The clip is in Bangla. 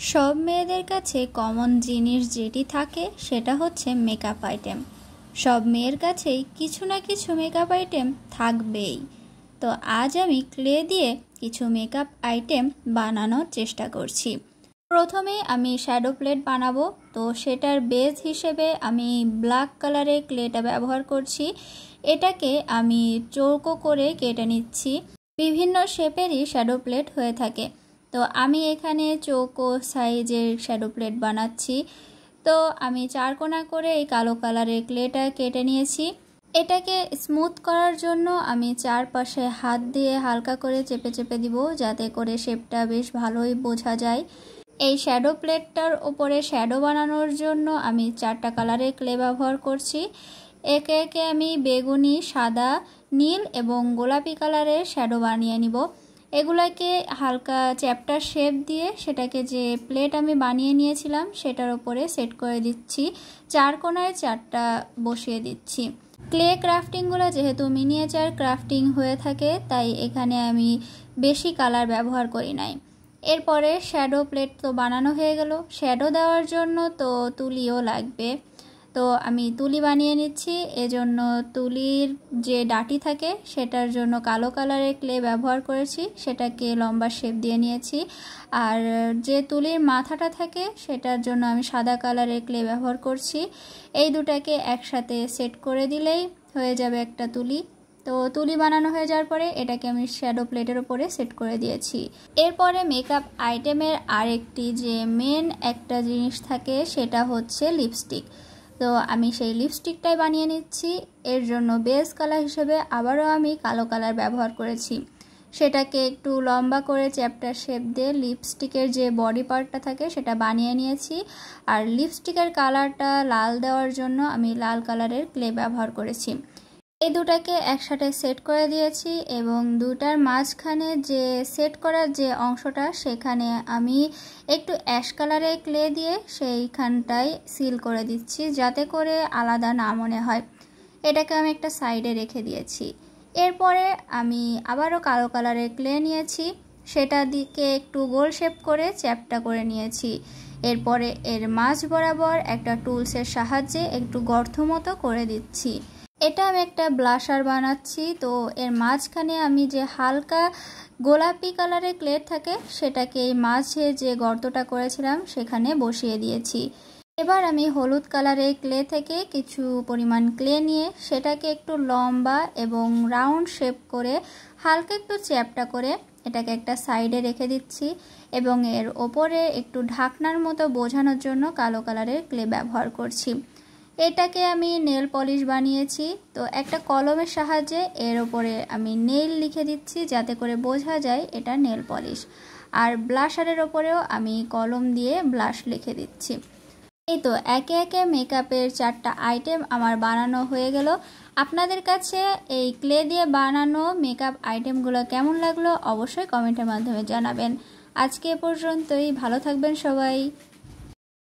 সব মেয়েদের কাছে কমন জিনিস যেটি থাকে সেটা হচ্ছে মেকআপ আইটেম। সব মেয়ের কাছেই কিছু না কিছু মেকআপ আইটেম থাকবেই। তো আজ আমি ক্লে দিয়ে কিছু মেকআপ আইটেম বানানোর চেষ্টা করছি। প্রথমে আমি শ্যাডো প্লেট বানাবো, তো সেটার বেস হিসেবে আমি ব্ল্যাক কালারের ক্লেটা ব্যবহার করছি। এটাকে আমি চৌকো করে কেটে নিচ্ছি। বিভিন্ন শেপেরই শ্যাডো প্লেট হয়ে থাকে, তো আমি এখানে চৌকো সাইজের শ্যাডো প্লেট বানাচ্ছি। তো আমি চারকোনা করে এই কালো কালারের ক্লেটা কেটে নিয়েছি। এটাকে স্মুথ করার জন্য আমি চারপাশে হাত দিয়ে হালকা করে চেপে চেপে দিব, যাতে করে শেপটা বেশ ভালোই বোঝা যায়। এই শ্যাডো প্লেটটার ওপরে শ্যাডো বানানোর জন্য আমি 4টা কালারের ক্লে ব্যবহার করছি। একে একে আমি বেগুনি, সাদা, নীল এবং গোলাপি কালারের শ্যাডো বানিয়ে নিব। এগুলাকে হালকা চ্যাপ্টার শেপ দিয়ে সেটাকে যে প্লেট আমি বানিয়ে নিয়েছিলাম সেটার উপরে সেট করে দিচ্ছি। 4 কোণায় 4টা বসিয়ে দিচ্ছি। ক্লে ক্রাফটিংগুলো যেহেতু মিনিয়েচার ক্রাফটিং হয়ে থাকে, তাই এখানে আমি বেশি কালার ব্যবহার করি নাই। এরপরে শ্যাডো প্লেট তো বানানো হয়ে গেল। শ্যাডো দেওয়ার জন্য তো তুলিও লাগবে, তো আমি তুলি বানিয়ে নিচ্ছি। এজন্য তুলির যে ডাটি থাকে সেটার জন্য কালো কালারের ক্লে ব্যবহার করেছি, সেটাকে লম্বা শেপ দিয়ে নিয়েছি। আর যে তুলির মাথাটা থাকে সেটার জন্য আমি সাদা কালারের ক্লে ব্যবহার করছি। এই দুটাকে একসাথে সেট করে দিলেই হয়ে যাবে একটা তুলি। তো তুলি বানানো হয়ে যাওয়ার পরে এটাকে আমি শ্যাডো প্লেটের উপরে সেট করে দিয়েছি। এরপরে মেকআপ আইটেমের আরেকটি যে মেন একটা জিনিস থাকে সেটা হচ্ছে লিপস্টিক। তো আমি সেই লিপস্টিকটাই বানিয়ে নিচ্ছি। এর জন্য বেস কালার হিসেবে আবারও আমি কালো কালার ব্যবহার করেছি। সেটাকে একটু লম্বা করে চ্যাপ্টার শেপ দিয়ে লিপস্টিকের যে বডি পার্টটা থাকে সেটা বানিয়ে নিয়েছি। আর লিপস্টিকের কালারটা লাল দেওয়ার জন্য আমি লাল কালারের ক্লে ব্যবহার করেছি। এই দুটাকে একসাথে সেট করে দিয়েছি এবং দুটার মাঝখানে যে সেট করার যে অংশটা সেখানে আমি একটু অ্যাশ কালারের ক্লে দিয়ে সেইখানটায় সিল করে দিচ্ছি, যাতে করে আলাদা না মনে হয়। এটাকে আমি একটা সাইডে রেখে দিয়েছি। এরপরে আমি আবারও কালো কালারের ক্লে নিয়েছি, সেটা দিকে একটু গোল শেপ করে চ্যাপটা করে নিয়েছি। এরপরে এর মাঝ বরাবর একটা টুলসের সাহায্যে একটু গর্ত মতো করে দিচ্ছি। এটা আমি একটা ব্লাশার বানাচ্ছি, তো এর মাঝখানে আমি যে হালকা গোলাপি কালারের ক্লে থাকে সেটাকে এই মাঝে যে গর্তটা করেছিলাম সেখানে বসিয়ে দিয়েছি। এবার আমি হলুদ কালারের ক্লে থেকে কিছু পরিমাণ ক্লে নিয়ে সেটাকে একটু লম্বা এবং রাউন্ড শেপ করে হালকা একটু চ্যাপটা করে এটাকে একটা সাইডে রেখে দিচ্ছি এবং এর ওপরে একটু ঢাকনার মতো বোঝানোর জন্য কালো কালারের ক্লে ব্যবহার করছি। এটাকে আমি নেল পলিশ বানিয়েছি, তো একটা কলমের সাহায্যে এর ওপরে আমি নেল লিখে দিচ্ছি, যাতে করে বোঝা যায় এটা নেল পলিশ। আর ব্লাশারের ওপরেও আমি কলম দিয়ে ব্লাশ লিখে দিচ্ছি। এই তো একে একে মেকআপের 4টা আইটেম আমার বানানো হয়ে গেল। আপনাদের কাছে এই ক্লে দিয়ে বানানো মেকআপ আইটেমগুলো কেমন লাগলো অবশ্যই কমেন্টের মাধ্যমে জানাবেন। আজকে এ পর্যন্তই, ভালো থাকবেন সবাই।